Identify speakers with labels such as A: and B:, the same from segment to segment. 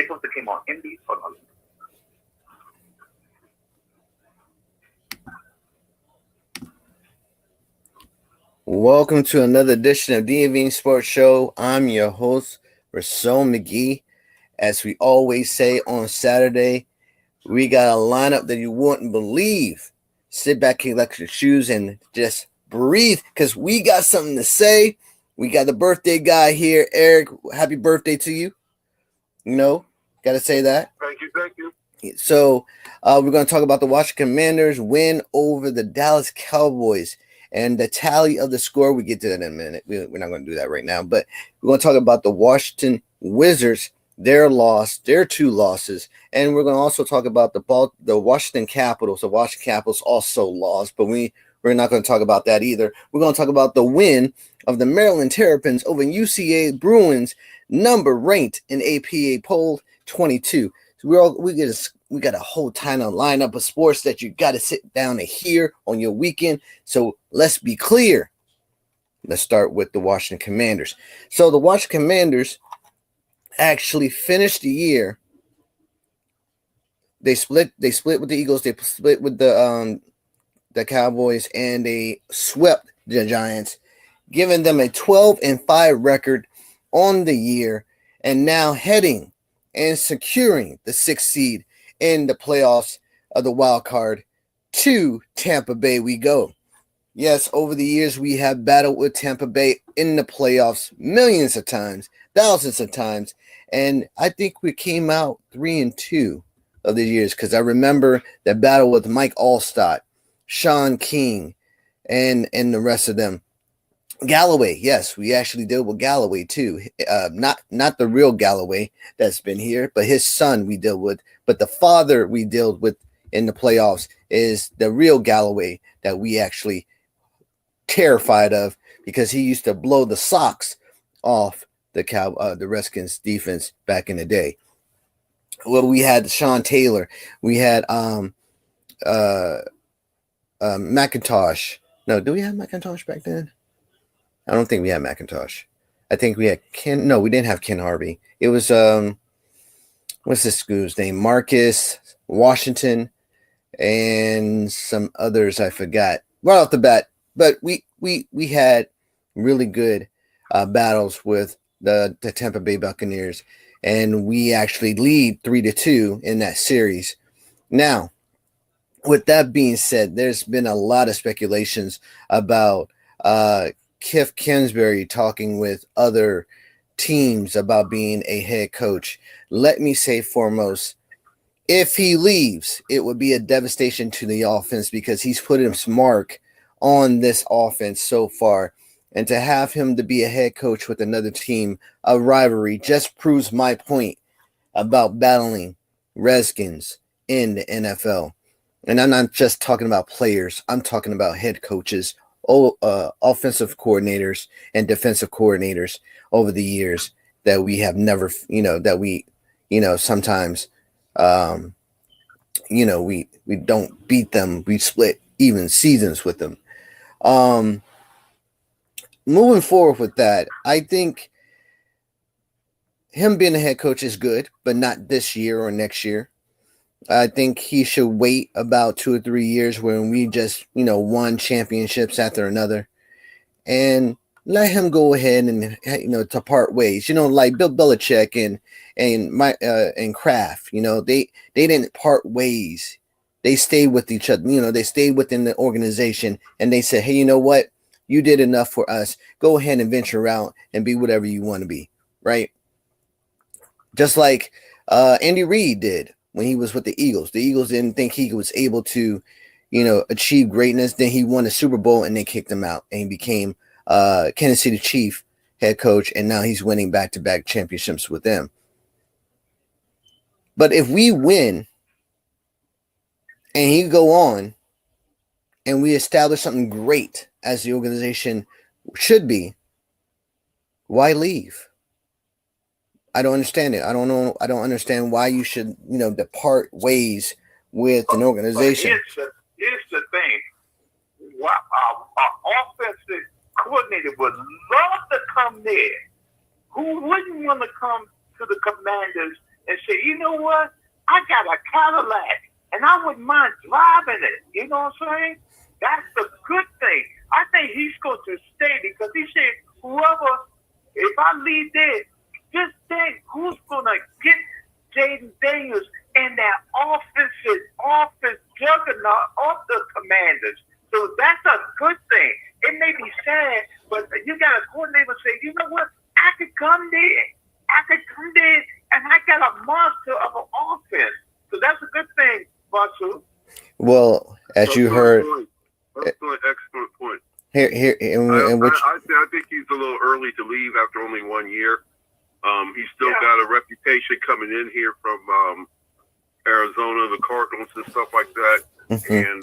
A: supposed to came on Indy. Hold on.
B: Welcome to another edition of Dmv Sports Show. I'm your host, Rasul McGee. As we always say on Saturday, we got a lineup that you wouldn't believe. Sit back, collect your shoes, and just breathe, because we got something to say. We got the birthday guy here, Eric. Happy birthday to you. Got to say that.
A: Thank you.
B: So we're going to talk about the Washington Commanders win over the Dallas Cowboys. And the tally of the score, we get to that in a minute. We're not going to do that right now. But we're going to talk about the Washington Wizards, their two losses. And we're going to also talk about the Washington Capitals. The Washington Capitals also lost, but we're not going to talk about that either. We're going to talk about the win of the Maryland Terrapins over UCLA BRUINS, number ranked in APA poll 22. So we got a whole ton of lineup of sports that you got to sit down and hear on your weekend. So let's be clear. Let's start with the Washington Commanders. So the Washington Commanders actually finished the year. They split with the Eagles. They split with the Cowboys, and they swept the Giants, giving them a 12-5 record on the year, and now heading and securing the 6th seed in the playoffs of the wild card. To Tampa Bay we go. Yes, over the years we have battled with Tampa Bay in the playoffs millions of times, thousands of times, and I think we came out 3-2 of the years, because I remember that battle with Mike Allstott, Sean King, and the rest of them. Galloway, yes, we actually dealt with Galloway too. Not the real Galloway that's been here, but his son we dealt with. But the father we dealt with in the playoffs is the real Galloway that we actually terrified of, because he used to blow the socks off the Redskins defense back in the day. Well, we had Sean Taylor, we had McIntosh. No, do we have McIntosh back then? I don't think we had McIntosh. I think we had Ken. No, we didn't have Ken Harvey. It was what's this school's name? Marcus Washington and some others I forgot right off the bat. But we had really good battles with the Tampa Bay Buccaneers, and we actually lead 3-2 in that series. Now, with that being said, there's been a lot of speculations about Cliff Kingsbury talking with other teams about being a head coach. Let me say foremost, if he leaves, it would be a devastation to the offense, because he's put his mark on this offense so far. And to have him to be a head coach with another team, a rivalry, just proves my point about battling Redskins in the NFL. And I'm not just talking about players. I'm talking about head coaches, offensive coordinators and defensive coordinators over the years that we have never, that we, sometimes, we don't beat them. We split even seasons with them. Moving forward with that, I think him being a head coach is good, but not this year or next year. I think he should wait about 2 or 3 years when we just, won championships after another, and let him go ahead and, to part ways. Like Bill Belichick and Kraft, they didn't part ways. They stayed with each other. They stayed within the organization, and they said, hey, you know what? You did enough for us. Go ahead and venture out and be whatever you want to be, right? Just like Andy Reid did when he was with the Eagles. The Eagles didn't think he was able to, achieve greatness. Then he won a Super Bowl and they kicked him out, and he became Kansas City Chief head coach, and now he's winning back-to-back championships with them. But if we win and he go on and we establish something great as the organization should be, why leave? I don't understand it. I don't know. I don't understand why you should, depart ways with an organization.
A: Here's the thing. Our offensive coordinator would love to come there. Who wouldn't want to come to the Commanders and say, you know what? I got a Cadillac, and I wouldn't mind driving it. You know what I'm saying? That's the good thing. I think he's going to stay because he said, whoever, if I leave there, just think who's going to get Jaden Daniels in that office juggernaut of the Commanders. So that's a good thing. It may be sad, but you got a coordinator say, you know what? I could come there, and I got a monster of an offense. So that's a good thing, Basu.
B: Well, as you heard,
C: excellent point.
B: Here,
C: I think he's a little early to leave after only 1 year. He's still got a reputation coming in here from Arizona, the Cardinals, and stuff like that.
B: Mm-hmm.
C: And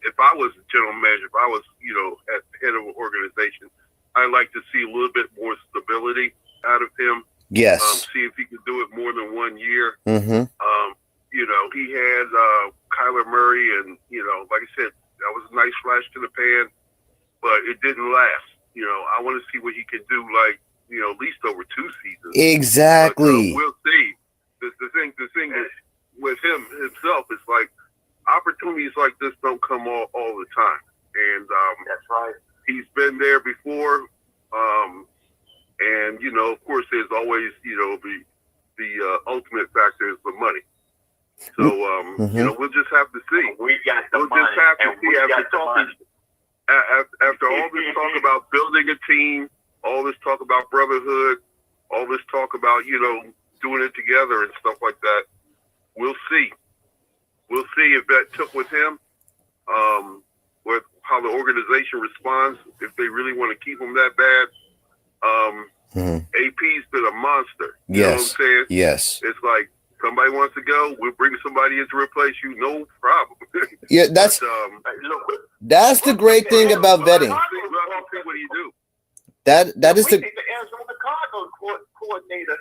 C: if I was general manager, if I was, at the head of an organization, I'd like to see a little bit more stability out of him.
B: yes.
C: See if he can do it more than 1 year.
B: Mm-hmm.
C: He had Kyler Murray, and like I said, that was a nice flash to the pan, but it didn't last. I want to see what he can do, at least over 2 seasons.
B: Exactly.
C: But, we'll see. The thing is, with him himself, is like opportunities like this don't come all the time, and
A: That's right.
C: he's been there before. And of course, there's always the ultimate factor is the money. So we'll just have to see.
A: We got the
C: We'll
A: money.
C: just have to
A: and
C: see
A: we
C: after
A: got the
C: talking.
A: money.
C: After all this talk about building a team, all this talk about brotherhood, all this talk about doing it together and stuff like that, we'll see. We'll see if that took with him, with how the organization responds, if they really want to keep him that bad. AP's been a monster. You know what I'm saying?
B: Yes.
C: It's like somebody wants to go, we'll bring somebody in to replace you, no problem.
B: Yeah, that's the great thing about vetting.
C: We'll see what he do.
B: That is
A: we
B: the
A: think the Arizona Cardinals coordinator.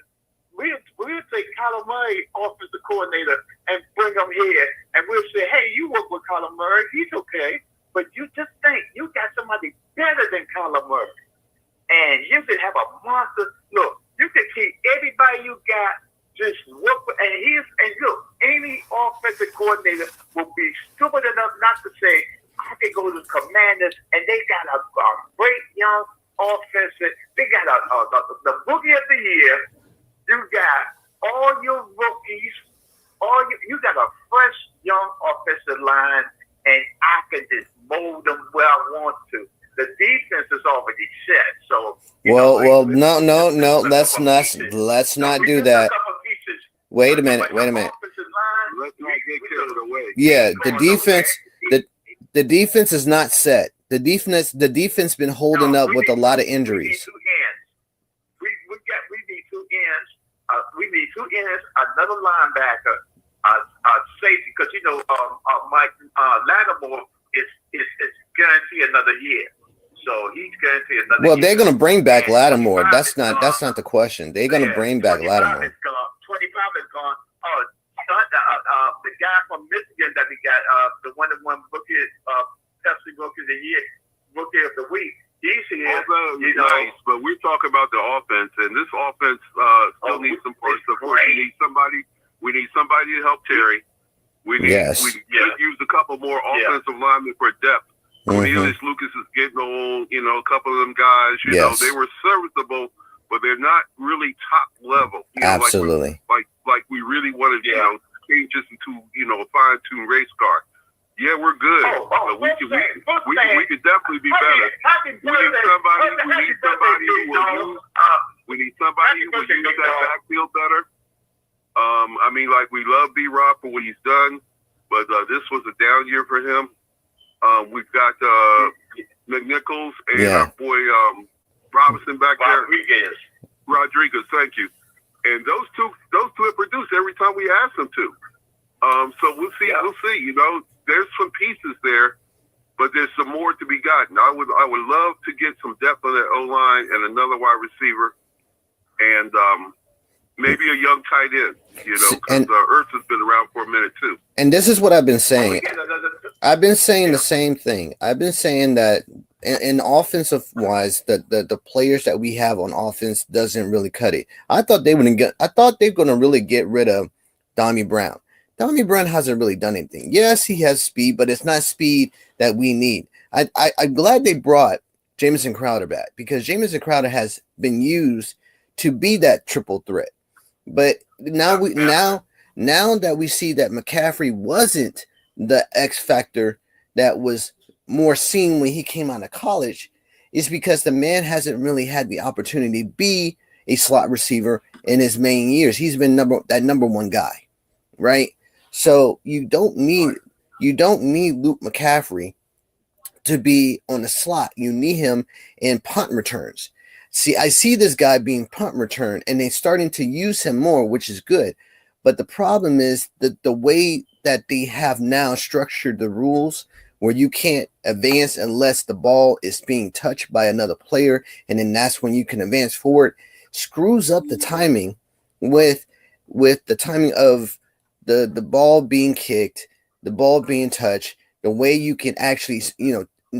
A: We'll take Kyler Murray offensive coordinator and bring him here, and we'll say, hey, you work with Kyler Murray, he's okay, but you just think you got somebody better than Kyler Murray, and you could have a monster. Look, you could keep everybody you got, just work with, and look, any offensive coordinator will be stupid enough not to say, I can go to the Commanders, and they got a great young offensive. They got the rookie of the year. You got all your rookies. You got a fresh young offensive line, and I can just mold them where I want to. The defense is already set. So no. Let's not do that. Wait a minute.
C: Let's not get carried away.
B: Yeah, the defense is not set. The defense been holding up with a lot of injuries.
A: We need 2 ends. We need 2 ends, another linebacker, safety, because Mike Lattimore is guaranteed another year. So he's guaranteed another year.
B: Well, they're going to bring back Lattimore. That's not the question. They're going to bring back Lattimore.
A: 25 is gone. The guy from Michigan that we got, the one that won rookie of the year, rookie of the week. He's here.
C: Nice, but we're talking about the offense, and this offense still needs some support. We need somebody to help Terry. We could use a couple more offensive linemen for depth. Cornelius Lucas is getting old. A couple of them guys. They were serviceable, but they're not really top level.
B: Absolutely.
C: Like we really wanted. Change this into a fine-tuned race car. Yeah, we're good, but we could definitely be better. We need somebody who will use that backfield better. We love B-Rob for what he's done, but this was a down year for him. We've got McNichols and our boy Robinson back there. Rodriguez, thank you. And those two have produced every time we ask them to. So we'll see. We'll see. There's some pieces there, but there's some more to be gotten. I would love to get some depth on that O-line and another wide receiver, and maybe a young tight end. Because Earth has been around for a minute too.
B: And this is what I've been saying. I've been saying the same thing. I've been saying that and offensive wise, the players that we have on offense doesn't really cut it. I thought they wouldn't get. I thought they're gonna really get rid of Dami Brown. Dami Brown hasn't really done anything. Yes, he has speed, but it's not speed that we need. I'm glad they brought Jamison Crowder back because Jamison Crowder has been used to be that triple threat. But now that we see that McCaffrey wasn't the X factor that was more seen when he came out of college, is because the man hasn't really had the opportunity to be a slot receiver in his main years. He's been number one guy, right? So you don't need Luke McCaffrey to be on the slot. You need him in punt returns. See, I see this guy being punt return, and they're starting to use him more, which is good. But the problem is that the way that they have now structured the rules, where you can't advance unless the ball is being touched by another player, and then that's when you can advance forward, screws up the timing with the timing of the ball being kicked, the ball being touched, the way you can actually,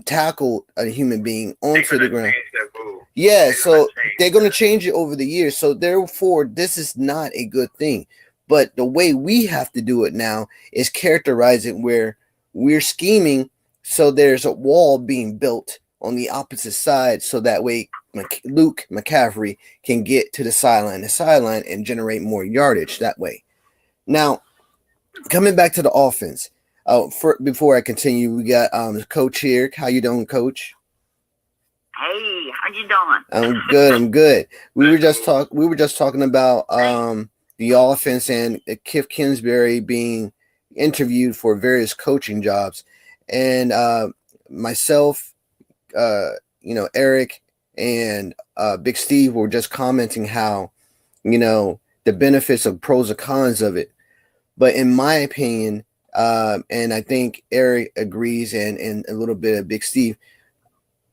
B: tackle a human being onto the ground. Yeah, so they're going to change it over the years. So therefore, this is not a good thing. But the way we have to do it now is characterize it where we're scheming so there's a wall being built on the opposite side, so that way Luke McCaffrey can get to the sideline and generate more yardage that way. Now, coming back to the offense, before I continue, we got Coach here. How you doing, Coach?
D: Hey, how you doing?
B: I'm good. I'm good. We were just talking about the offense and Kiff Kingsbury being interviewed for various coaching jobs, and myself, Eric and Big Steve were just commenting how, the benefits of pros and cons of it. But in my opinion, and I think Eric agrees, and a little bit of Big Steve,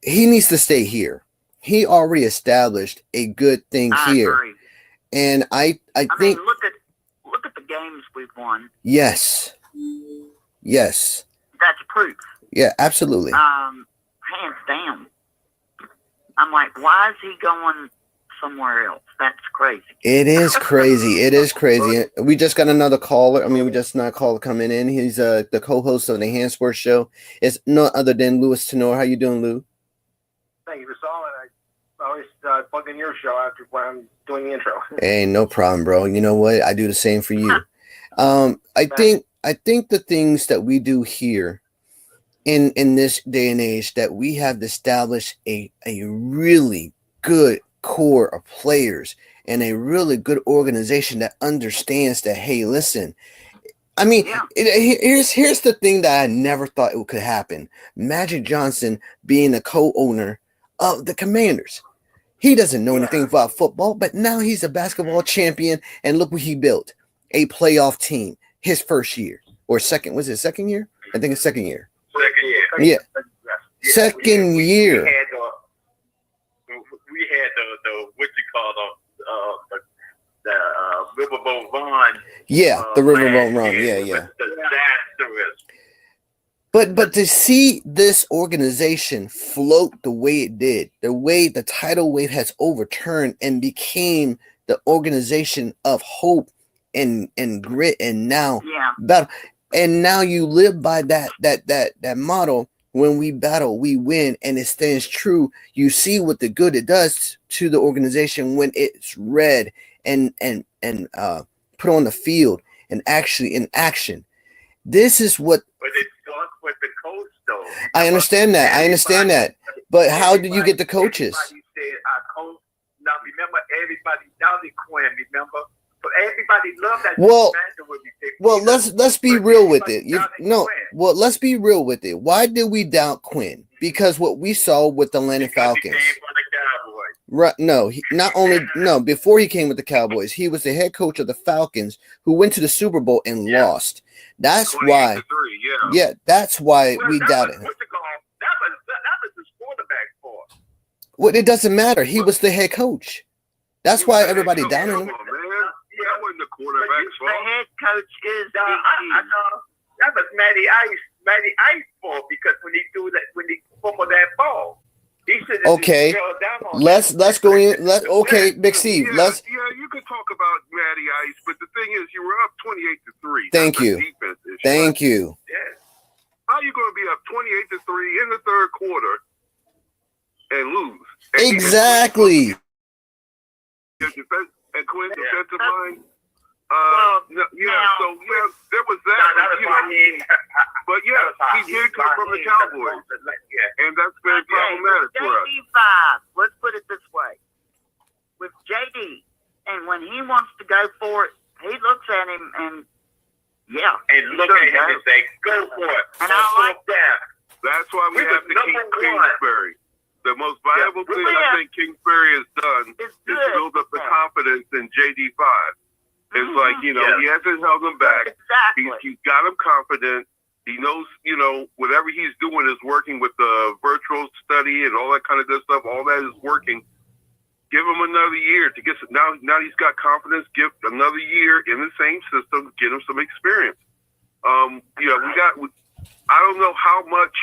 B: he needs to stay here. He already established a good thing here.
D: Agree.
B: And I think
D: mean, look at the games we've won.
B: Yes.
D: That's proof.
B: Yeah, absolutely.
D: Hands down. I'm like, why is he going somewhere else? That's crazy.
B: It is crazy. It is crazy. We just got another caller. I mean, we just not a caller coming in. He's the co-host of the Hand Sports Show. It's no other than Louis Tenor. How you doing, Lou?
E: Thank you for calling. I always plug in your show after when I'm doing the intro.
B: Hey, no problem, bro. You know what? I do the same for you. I think the things that we do here in this day and age, that we have established a really good core of players and a really good organization that understands that, hey, listen, I mean, here's the thing that I never thought it could happen. Magic Johnson being a co-owner of the Commanders. He doesn't know anything about football, but now he's a basketball champion, and look what he built. A playoff team his first year. Or second, was it second year? I think it's second year. Yeah. Second year.
A: We had the what you call the Riverboat Run.
B: Yeah, the Riverboat Run. Yeah.
A: Disastrous.
B: But to see this organization float the way it did, the way the tidal wave has overturned and became the organization of hope and grit, and now battle, and now you live by that motto. When we battle, we win, and it stands true. You see what the good it does to the organization when it's read and put on the field and actually in action. This is what.
A: But it starts with the coach, though.
B: I understand that. But how did you get the coaches?
A: Everybody said our coach. Now remember, everybody doubted Quinn. Remember, so everybody loved that.
B: Well, let's be real with it. Let's be real with it. Why did we doubt Quinn? Because what we saw with the Atlanta Falcons. Right? No, before he came with the Cowboys, he was the head coach of the Falcons, who went to the Super Bowl and lost. That's why. That's why we doubted him.
A: That was his quarterback for.
B: Well, it doesn't matter. He was the head coach. That's why everybody doubted him.
C: That wasn't the quarterback's fault.
D: The head coach is
A: I know that was Matty Ice fault, because when he fumble that ball. He should have
B: Okay.
A: held down on
B: Let's go in. Okay, Big Steve.
C: Yeah, you could talk about Matty Ice, but the thing is, you were up 28-3.
B: Thank you.
C: Defense issue.
B: Thank you.
A: Yeah.
C: How are you going to be up 28-3 in the third quarter and lose? And
B: Exactly.
C: And Quinn defensive line.
D: Well,
C: there was that. But he did come from the Cowboys, and that's very problematic for us.
D: JD5, let's put it this way. With JD, and when he wants to go for it, he looks at him and,
A: and look at him and say, go for it.
D: And I like
A: that.
C: That's why we have to keep Kingsbury. The most valuable thing I think Kingsbury has done is build up the confidence in JD5. It's like, he hasn't held him back.
D: Exactly.
C: He's got him confident. He knows, whatever he's doing is working with the virtual study and all that kind of good stuff. All that is working. Give him another year to get now he's got confidence. Give another year in the same system. Get him some experience. I don't know how much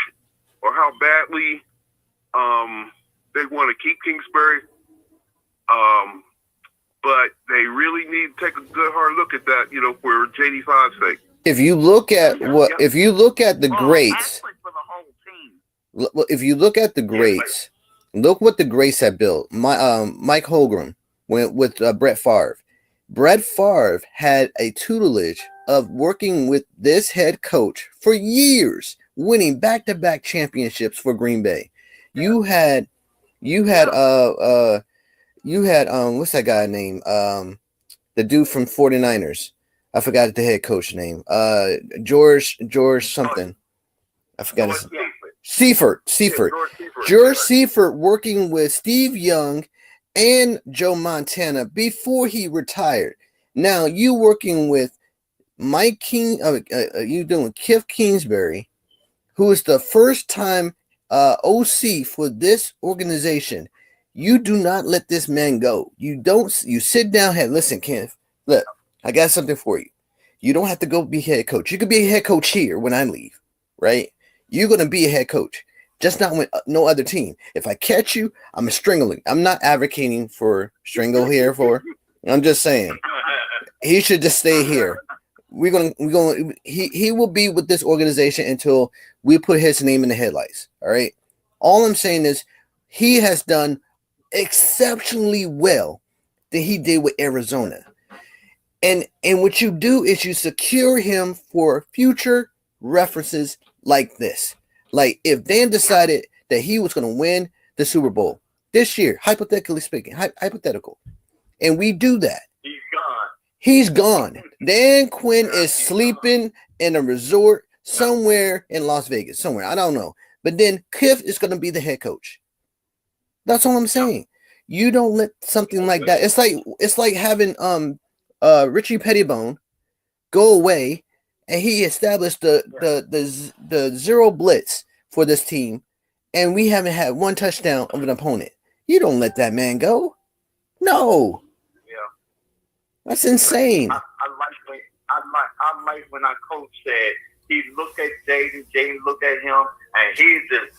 C: or how badly they want to keep Kingsbury. But they really need to take a good hard look at that, for JD5's sake.
B: If you look at the greats,
D: actually for the whole team.
B: if you look at the greats, look what the greats have built. Mike Holmgren went with Brett Favre. Brett Favre had a tutelage of working with this head coach for years, winning back-to-back championships for Green Bay. You had what's that guy name? The dude from 49ers. I forgot the head coach name. George something. I forgot his Seifert. George Seifert working with Steve Young and Joe Montana before he retired. Now you working with Mike King. You doing Cliff Kingsbury, who is the first time OC for this organization. You do not let this man go. You sit down here. Listen, Kenneth, look, I got something for you. You don't have to go be head coach. You could be a head coach here when I leave, right? You're going to be a head coach, just not with no other team. If I catch you, I'm a strangling. I'm not advocating for strangle here I'm just saying he should just stay here. He will be with this organization until we put his name in the headlights. All right. All I'm saying is he has done exceptionally well that he did with Arizona. And what you do is you secure him for future references like this. Like if Dan decided that he was going to win the Super Bowl this year, hypothetically speaking, hypothetical, and we do that, he's gone. Dan Quinn is sleeping in a resort somewhere in Las Vegas, somewhere. I don't know. But then Cliff is going to be the head coach. That's all I'm saying. You don't let something like that. It's like having Richie Pettibone go away, and he established the zero blitz for this team, and we haven't had one touchdown of an opponent. You don't let that man go. No.
A: Yeah.
B: That's insane.
A: I like when our coach said he looked at Jaden looked at him, and he just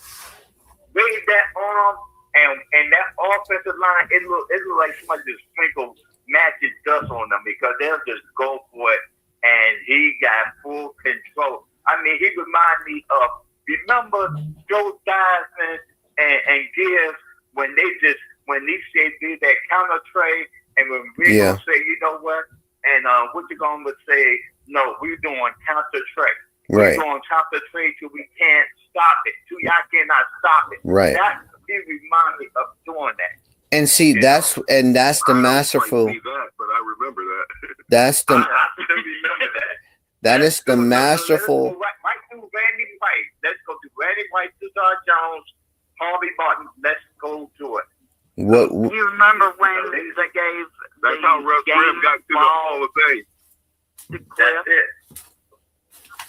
A: made that arm. And that offensive line, it looked like somebody just sprinkled magic dust on them because they'll just go for it, and he got full control. I mean, he reminded me of, remember Joe Dyson and Gibbs when they did that counter trade, and when we gonna say, you know what, and what you gonna say? No, we're doing counter trade.
B: Right.
A: We're doing counter trade till we can't stop it. Till y'all cannot stop it.
B: Right.
A: He reminded me of doing that.
B: And see, that's the masterful.
C: But I remember that.
B: That's the.
A: I remember that.
B: That is the masterful.
A: Right to Randy White. Let's go to Randy White, Cesar Jones, Harvey Martin. Let's go to it.
B: What
D: You remember when they gave
C: That's how Russ Grimm got to the Hall of Fame.
A: That's it.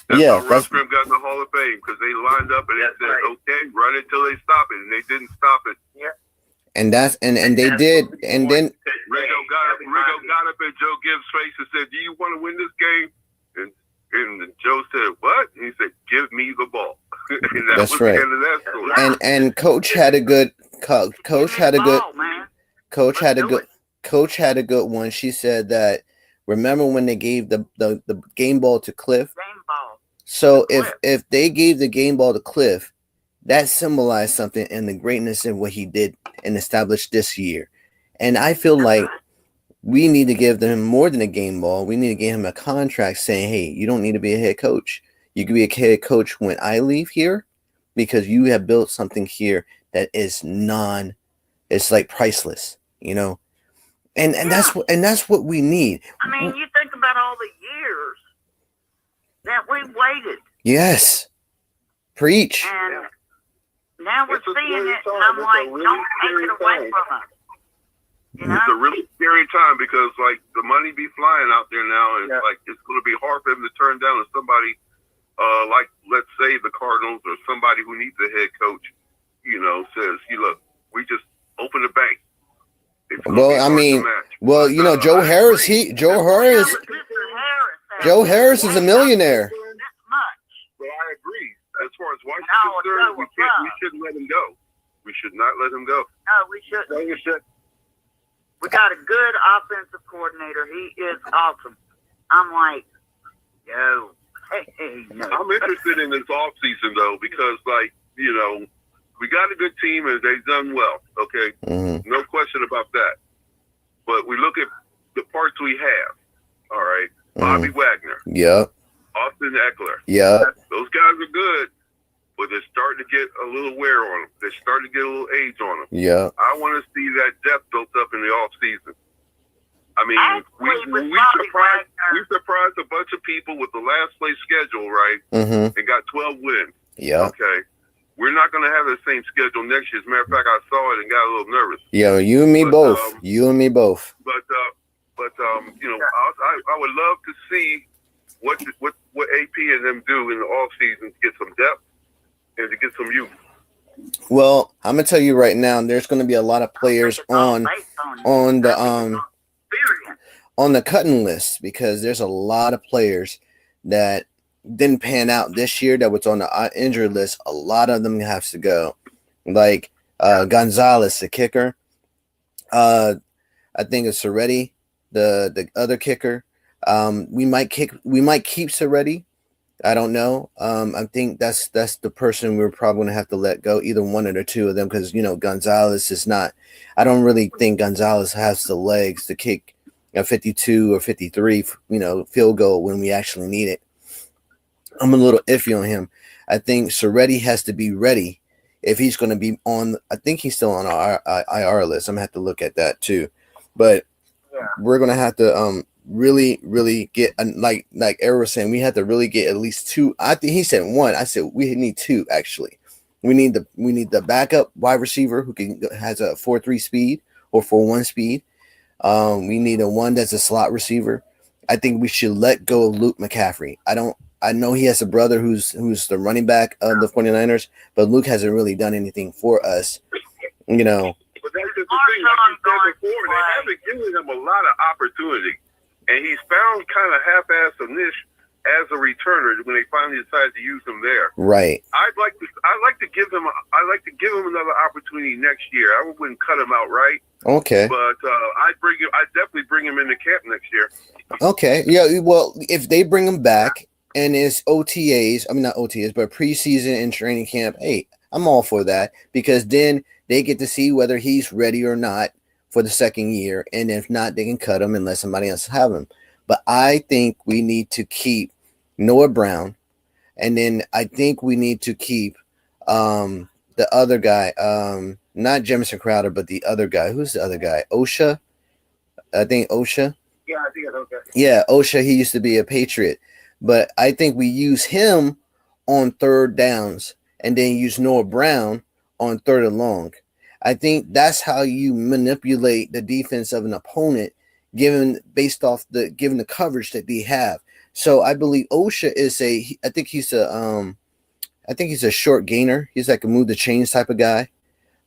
C: That's
B: Yeah,
C: how Russ Grimm got in the Hall of Fame, because they lined up and they said, okay, run it till they stop it, and they didn't stop it.
A: Yeah.
B: and they did, and then
C: Ringo got up in Joe Gibbs' face and said, do you want to win this game? And Joe said, what? And he said, give me the ball. And that
B: That's
C: was
B: right.
C: the end of that story.
B: and coach had a good coach had a good coach had a good coach had a good one. She said that remember when they gave the game ball to Cliff?
D: Game ball.
B: So if they gave the game ball to Cliff, that symbolized something in the greatness of what he did and established this year. And I feel like we need to give them more than a game ball. We need to give him a contract saying, hey, you don't need to be a head coach. You can be a head coach when I leave here because you have built something here that is it's like priceless, you know? And that's what we need.
D: I mean, you think about all the years that we waited.
B: Yes. Preach.
D: And now we're seeing it, and I'm like, don't take it away from us. You know?
C: It's a really scary time because, like, the money be flying out there now, and like it's going to be hard for them to turn down if somebody, like, let's say the Cardinals or somebody who needs a head coach, you know, says, look, we just open the bank.
B: Well, I mean, you know, Joe Harris is a millionaire.
C: Well, I agree. As far as Washington's concerned, we shouldn't let him go. We should not let him go.
D: No, we shouldn't.
E: No, you should.
D: We got a good offensive coordinator. He is awesome. I'm like, yo, hey, no.
C: I'm interested in this offseason, though, because, like, you know, we got a good team and they've done well, okay?
B: Mm-hmm.
C: No question about that. But we look at the parts we have, all right? Bobby Wagner.
B: Yep.
C: Austin Eckler.
B: Yep.
C: Those guys are good, but they're starting to get a little wear on them. They're starting to get a little age on them.
B: Yeah.
C: I want to see that depth built up in the offseason. I mean, we surprised a bunch of people with the last place schedule, right?
B: Mm-hmm.
C: And got 12 wins.
B: Yeah.
C: Okay. We're not going to have the same schedule next year. As a matter of fact, I saw it and got a little nervous.
B: Yeah, you and me both. You and me both.
C: But you know, I would love to see what AP and them do in the off season to get some depth and to get some youth.
B: Well, I'm gonna tell you right now, there's gonna be a lot of players on the cutting list because there's a lot of players that didn't pan out this year that was on the injured list. A lot of them have to go, like Gonzalez, the kicker. I think it's Soretti, the other kicker. We might keep Soretti. I don't know. I think that's the person we're probably going to have to let go, either one of the two of them, because, you know, Gonzalez is not – I don't really think Gonzalez has the legs to kick a 52 or 53, you know, field goal when we actually need it. I'm a little iffy on him. I think Soretti has to be ready if he's going to be on – I think he's still on our IR list. I'm going to have to look at that too. But we're going to have to really get like Eric was saying, we have to really get at least two. I think he said one. I said we need two actually. We need the backup wide receiver who has a 4.3 speed or 4.1 speed. We need a one that's a slot receiver. I think we should let go of Luke McCaffrey. I know he has a brother who's the running back of the 49ers, but Luke hasn't really done anything for us, you know.
C: But that's just the thing, like you said before, they haven't given him a lot of opportunity. And he's found kind of half-assed a niche as a returner when they finally decide to use him there.
B: Right.
C: I'd like to give him another opportunity next year. I wouldn't cut him out, right?
B: Okay.
C: But I'd definitely bring him into camp next year.
B: Okay. Yeah. Well, if they bring him back and it's OTAs, I mean not OTAs, but preseason and training camp, hey, I'm all for that because then they get to see whether he's ready or not for the second year, and if not, they can cut him and let somebody else have him. But I think we need to keep Noah Brown, and then I think we need to keep the other guy, not Jamison Crowder, but the other guy. Who's the other guy? Osha? I think Osha.
E: Yeah, I think it's okay.
B: Yeah, Osha. He used to be a Patriot, but I think we use him on third downs, and then use Noah Brown on third and long. I think that's how you manipulate the defense of an opponent, given the coverage that they have. So I believe Osha is I think he's a short gainer. He's like a move the chains type of guy.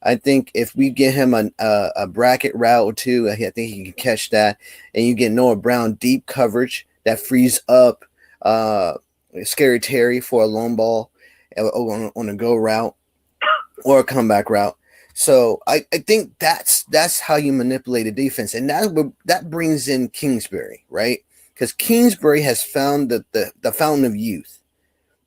B: I think if we get him a bracket route or two, I think he can catch that. And you get Noah Brown deep coverage that frees up Scary Terry for a long ball on a go route. or a comeback route. So I think that's how you manipulate a defense, and that brings in Kingsbury, right? Because Kingsbury has found the fountain of youth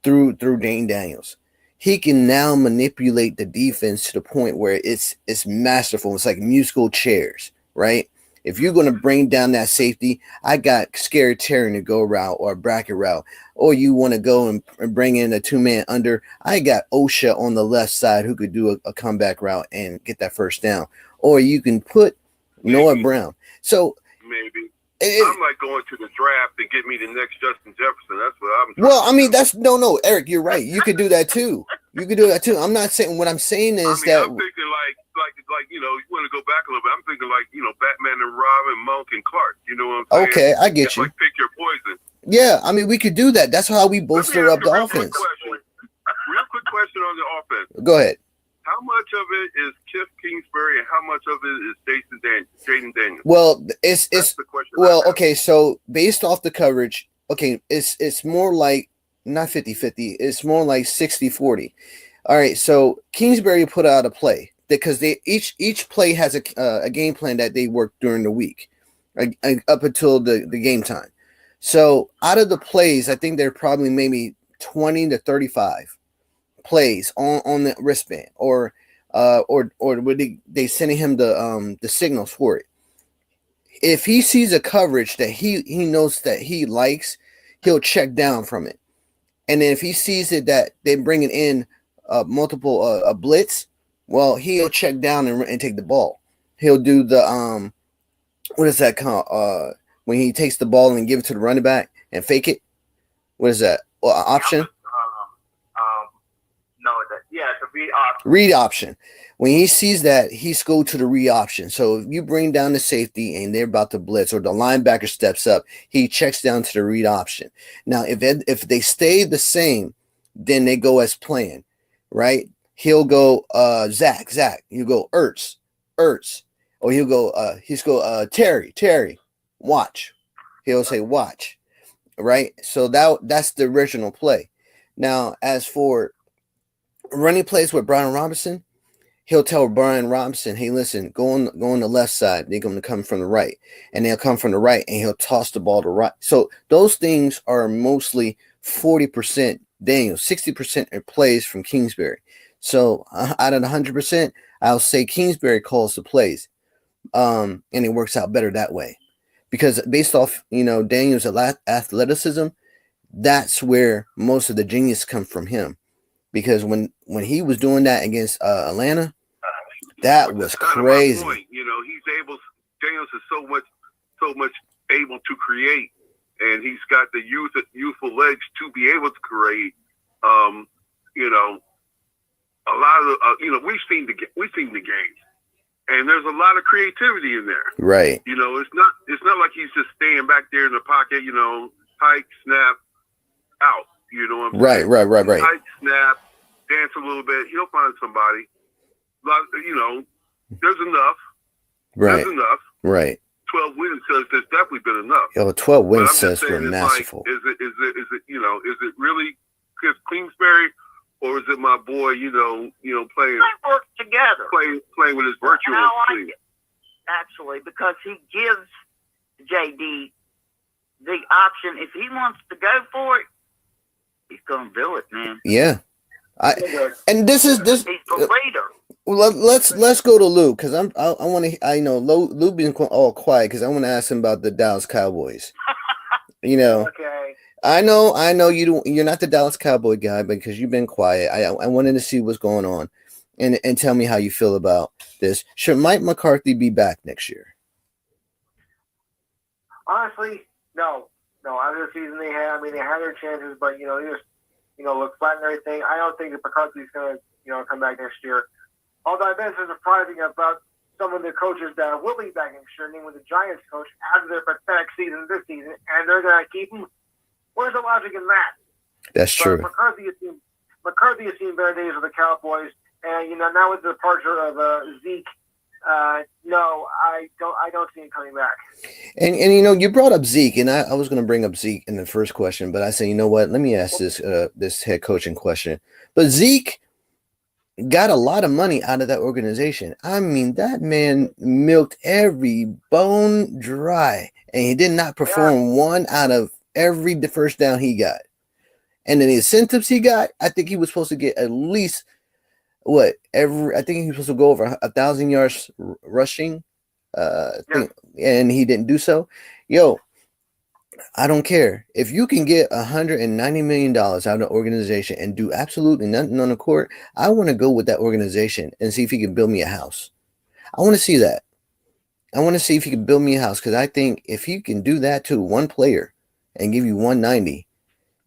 B: through Dane Daniels. He can now manipulate the defense to the point where it's masterful. It's like musical chairs, right? If you're going to bring down that safety, I got Scary Terry to go route or a bracket route, or you want to go and bring in a 2-man under, I got OSHA on the left side who could do a comeback route and get that first down. Or you can put Noah Brown. So
C: maybe. I'm like going to the draft and get me the next Justin Jefferson. That's what I'm trying
B: well, I mean,
C: to do.
B: that's no, Eric, you're right. You could do that too. You could do that too. I'm not saying what I'm saying is that
C: I'm thinking like you know, you want to go back a little bit. I'm thinking like, you know, Batman and Robin, Monk and Clark. You know what I'm saying?
B: Okay, I get
C: it's
B: you.
C: Like pick your poison.
B: Yeah, I mean, we could do that. That's how we bolster up the offense.
C: Real quick question on the offense.
B: Go ahead.
C: How much of it is Cliff Kingsbury and how much of it is Jaden Daniels?
B: Well,
C: That's the question.
B: well, okay, so based off the coverage, okay, it's more like not 50-50, it's more like 60-40. All right, so Kingsbury put out a play because they each play has a game plan that they work during the week, up until the game time. So out of the plays, I think they're probably maybe 20 to 35 plays on the wristband, or would they sending him the signals for it. If he sees a coverage that he knows that he likes, he'll check down from it. And then if he sees it that they're bringing in multiple a blitz, well, he'll check down and take the ball. He'll do the what is that called? When he takes the ball and give it to the running back and fake it. What is that? Option?
A: It's a read option.
B: Read option. When he sees that, he's go to the read option. So if you bring down the safety and they're about to blitz, or the linebacker steps up, he checks down to the read option. Now, if they stay the same, then they go as planned, right? He'll go Zach. He'll go Ertz, or he'll go Terry. Watch. He'll say watch, right? So that's the original play. Now, as for running plays with Brian Robinson, he'll tell Brian Robinson, hey, listen, go on the left side. They're going to come from the right. And they'll come from the right, and he'll toss the ball to right. So those things are mostly 40% Daniel, 60% are plays from Kingsbury. So out of the 100%, I'll say Kingsbury calls the plays. And it works out better that way. Because based off, Daniel's athleticism, that's where most of the genius come from him. Because when he was doing that against Atlanta, that was crazy.
C: Daniels is so much able to create, and he's got the youthful legs to be able to create. A lot of we've seen the games, and there's a lot of creativity in there.
B: Right.
C: It's not like he's just staying back there in the pocket. Hike, snap, out. You know what I'm saying?
B: Right.
C: Hike, snap, dance a little bit. He'll find somebody. There's enough.
B: Right.
C: There's enough.
B: Right.
C: 12 wins says there's definitely been enough.
B: 12 wins says we're masterful.
C: Is it really Chris Kingsbury, or is it my boy? Playing.
D: They work together.
C: Playing with his virtual
D: sleeve. Actually, because he gives JD the option. If he wants to go for it, he's going to do it, man.
B: Yeah. He's
D: the leader.
B: Well, let's go to Lou, because I know Lou being all quiet because I want to ask him about the Dallas Cowboys.
E: Okay.
B: I know you're not the Dallas Cowboy guy because you've been quiet. I wanted to see what's going on and tell me how you feel about this. Should Mike McCarthy be back next year?
E: Honestly, no. After the season they had their chances, but they just look flat and everything. I don't think that McCarthy's going to come back next year. Although I've been so surprising about some of the coaches that will be back next year, namely the Giants coach, after their pathetic season this season, and they're going to keep him. Where's the logic in that?
B: That's true.
E: McCarthy has seen better days with the Cowboys, and now with the departure of Zeke, no, I don't see him coming back.
B: And you brought up Zeke, and I was going to bring up Zeke in the first question, but I said, you know what? Let me ask this head coaching question. But Zeke, got a lot of money out of that organization. I mean, that man milked every bone dry, and he did not perform one out of every first down he got. And then the incentives he got, I think he was supposed to get at least I think he was supposed to go over 1,000 yards rushing. And he didn't do so. Yo, I don't care if you can get $190 million out of the organization and do absolutely nothing on the court. I want to go with that organization and see if he can build me a house. I want to see that. I want to see if he can build me a house, because I think if he can do that to one player and give you 190.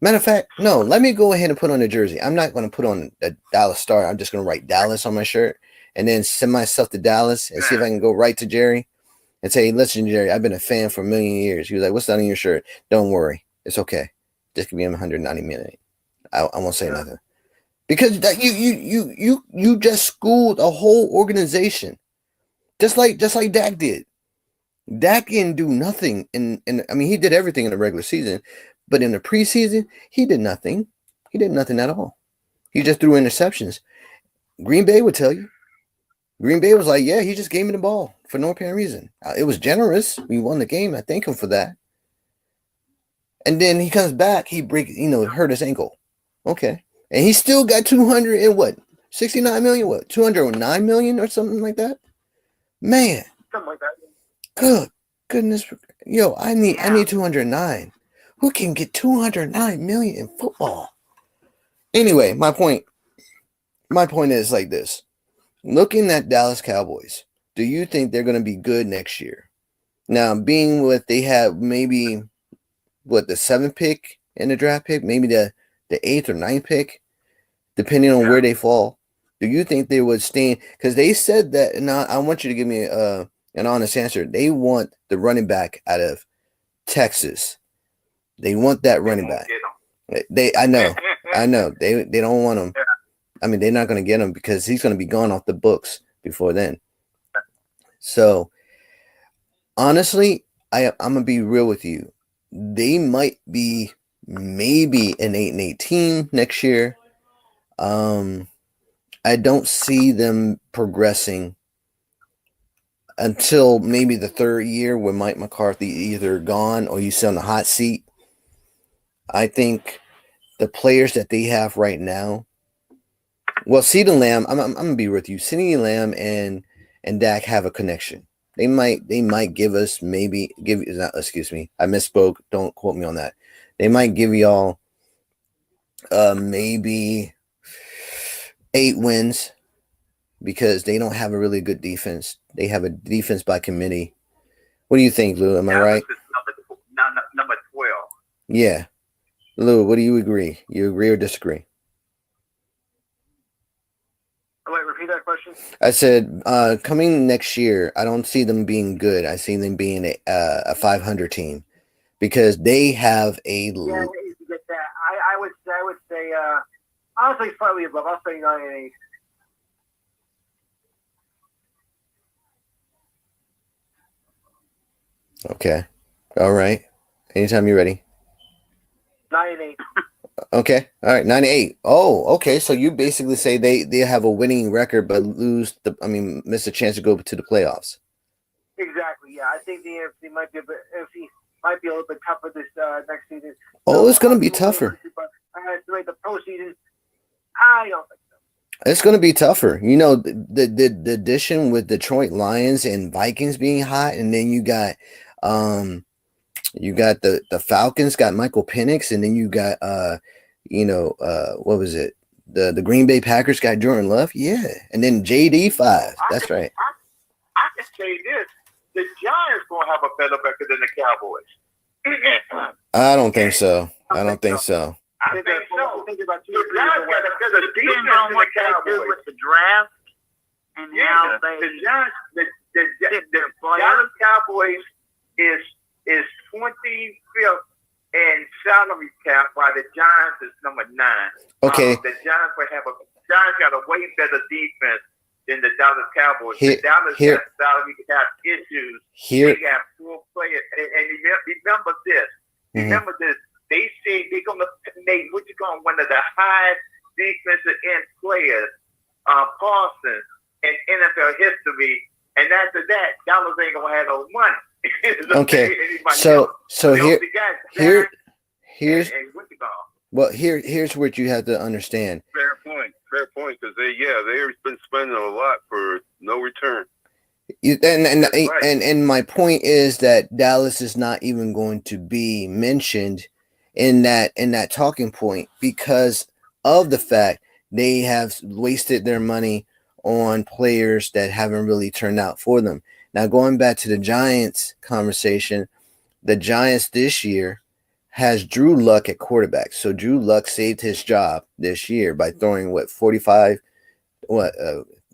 B: Matter of fact, no, let me go ahead and put on a jersey. I'm not going to put on a Dallas Star. I'm just going to write Dallas on my shirt and then send myself to Dallas and see if I can go right to Jerry and say, listen, Jerry, I've been a fan for a million years. He was like, what's that on your shirt? Don't worry. It's okay. Just give me 190 million. I won't say nothing. Because that you just schooled a whole organization. Just like Dak did. Dak didn't do nothing he did everything in the regular season, but in the preseason, he did nothing. He did nothing at all. He just threw interceptions. Green Bay would tell you. Green Bay was like, yeah, he just gave me the ball for no apparent reason. It was generous. We won the game. I thank him for that. And then he comes back. He hurt his ankle. Okay. And he still got 69 million, 209 million or something like that? Man.
E: Something like that.
B: Goodness. Yo, I need 209. Who can get 209 million in football? Anyway, my point is like this. Looking at Dallas Cowboys, do you think they're going to be good next year? Now, being what they have, maybe the 7th pick in the draft pick, maybe the 8th or 9th pick, depending on where they fall. Do you think they would stay? Because they said that, and I want you to give me an honest answer. They want the running back out of Texas. They want that running back. I know. They don't want him. I mean, they're not going to get him because he's going to be gone off the books before then. So, honestly, I'm going to be real with you. They might be maybe an 8-18 next year. I don't see them progressing until maybe the 3rd year when Mike McCarthy either gone or you sit on the hot seat. I think the players that they have right now, well, CeeDee Lamb, I'm gonna be with you. CeeDee Lamb and Dak have a connection. They might give us I misspoke. Don't quote me on that. They might give y'all maybe 8 wins because they don't have a really good defense. They have a defense by committee. What do you think, Lou? Am I right?
D: Number 12.
B: Yeah. Lou, what do you agree? You agree or disagree?
E: Wait, repeat that question.
B: I said, coming next year, I don't see them being good. I see them being a 500 team because they have a.
E: Yeah, you get that. I would say, I'll say slightly above. I'll say 9-8.
B: Okay. All right. Anytime you're ready.
E: 9-8.
B: Okay. All right. 9-8. Oh, okay. So you basically say they have a winning record, but miss a chance to go to the playoffs.
E: Exactly. Yeah, I think the AFC might be a little bit tougher this next season.
B: Oh, it's going to be tougher.
E: But I estimate the postseason. I don't think so.
B: It's going to be tougher. You know, the addition with Detroit Lions and Vikings being hot, and then you got the Falcons got Michael Penix, and then you got what was it? The Green Bay Packers got Jordan Love, yeah, and then JD5. That's right.
A: I can say this: the Giants gonna have a better record than the Cowboys.
B: I don't think so. I don't think so.
A: I think so.
E: Think about 2
A: The
E: or 3
A: Giants got a better defense
D: Depends on
A: than
D: what
A: the
D: they do
A: Cowboys.
D: with the draft and how they
A: The Giants,
D: get their
A: the
D: players.
A: Dallas Cowboys is 25th in salary cap, while the Giants is number 9.
B: Okay.
A: The Giants got a way better defense than the Dallas Cowboys.
B: Here-
A: the Dallas
B: here-
A: got salary cap issues.
B: Here,
A: They got 4 players, and remember this.
B: Mhm.
A: Remember this. They say they're gonna make one of the highest defensive end players Parsons in NFL history. And after that, Dallas ain't gonna have no money.
B: Okay, so here's what you have to understand.
C: Fair point, because they've been spending a lot for no return.
B: And my point is that Dallas is not even going to be mentioned in that talking point because of the fact they have wasted their money on players that haven't really turned out for them. Now, going back to the Giants conversation, the Giants this year has Drew Luck at quarterback. So Drew Luck saved his job this year by throwing 45.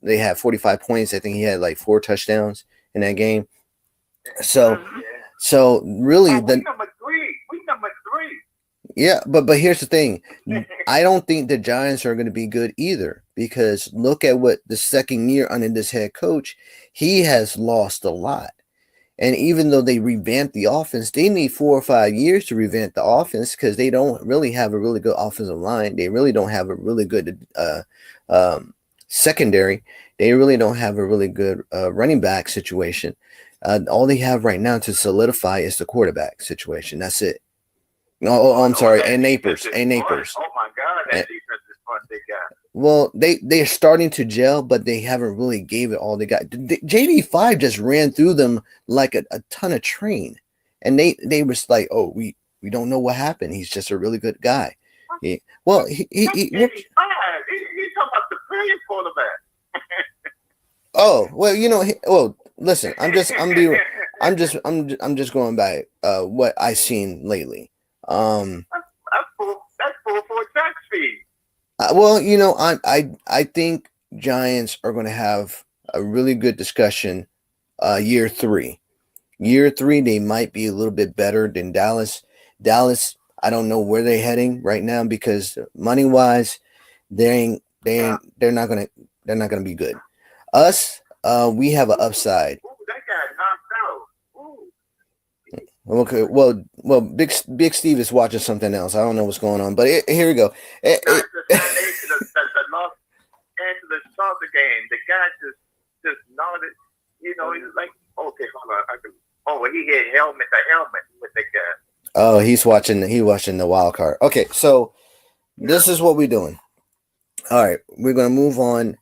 B: They had 45 points. I think he had like 4 touchdowns in that game. So really,
A: we number three.
B: Yeah, but here's the thing. I don't think the Giants are going to be good either because look at what the second year under this head coach, he has lost a lot. And even though they revamped the offense, they need 4 or 5 years to revamp the offense because they don't really have a really good offensive line. They really don't have a really good secondary. They really don't have a really good running back situation. All they have right now to solidify is the quarterback situation. That's it. I'm sorry, and Napers.
A: Oh my God, that defense is fun. They got.
B: Well, they're starting to gel, but they haven't really gave it all they got. JD5 just ran through them like a ton of train, and they was like, oh, we don't know what happened. He's just a really good guy. Yeah. Well, he
A: talking about the brilliant quarterback.
B: Oh well, listen, I'm just going by what I've seen lately.
A: That's full for a tax fee.
B: Well, I think Giants are going to have a really good discussion. Year 3, they might be a little bit better than Dallas. I don't know where they're heading right now because money wise, they're not gonna be good. Us, we have an upside.
A: Ooh, that guy knocked out. Ooh.
B: Okay, well, Big Steve is watching something else. I don't know what's going on, but here we go.
A: The Los Angeles game. The guy just nodded. He was like, okay, hold on. He hit the helmet with the guy.
B: Oh, he's watching the wild card. Okay, so this is what we're doing. All right, we're gonna move on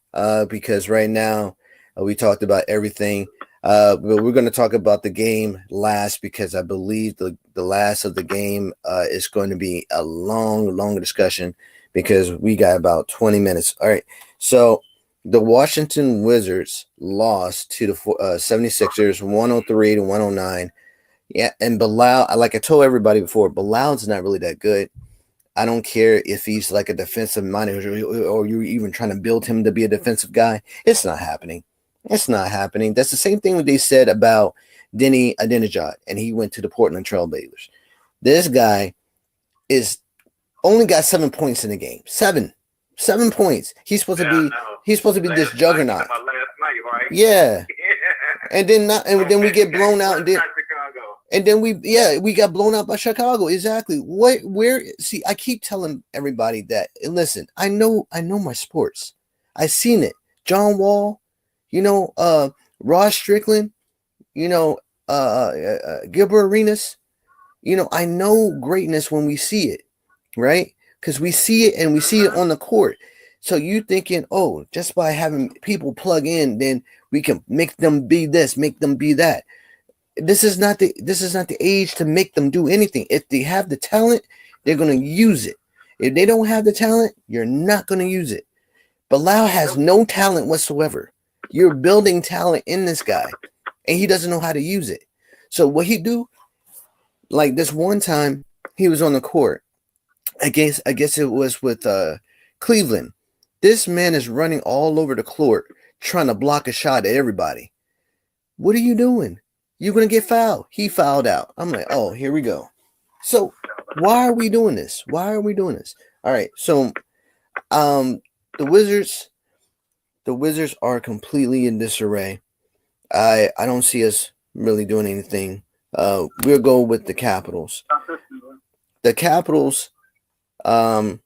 B: because right now we talked about everything. But we're going to talk about the game last because I believe the last of the game is going to be a long discussion because we got about 20 minutes. All right. So the Washington Wizards lost to the 76ers 103-109. Yeah. And Bilal, like I told everybody before, Bilal's not really that good. I don't care if he's like a defensive minded or you're even trying to build him to be a defensive guy. It's not happening. It's not happening. That's the same thing what they said about Denny Adenijad, and he went to the Portland Trailblazers. This guy is only got 7 points in the game. 7 points. He's supposed to be this juggernaut.
A: Last night, right?
B: Yeah. And then we get blown out, and then we got blown out by Chicago. Exactly. See, I keep telling everybody that. And listen, I know my sports. I've seen it. John Wall. Ross Strickland, Gilbert Arenas, I know greatness when we see it, right? Because we see it and we see it on the court. So you thinking, oh, just by having people plug in, then we can make them be this, make them be that. This is not the age to make them do anything. If they have the talent, they're going to use it. If they don't have the talent, you're not going to use it. Bilal has no talent whatsoever. You're building talent in this guy, and he doesn't know how to use it. So what he do, like this one time, he was on the court. I guess it was with Cleveland. This man is running all over the court, trying to block a shot at everybody. What are you doing? You're going to get fouled. He fouled out. I'm like, oh, here we go. So why are we doing this? All right. So the Wizards are completely in disarray. I don't see us really doing anything. We'll go with the Capitals. The Capitals, I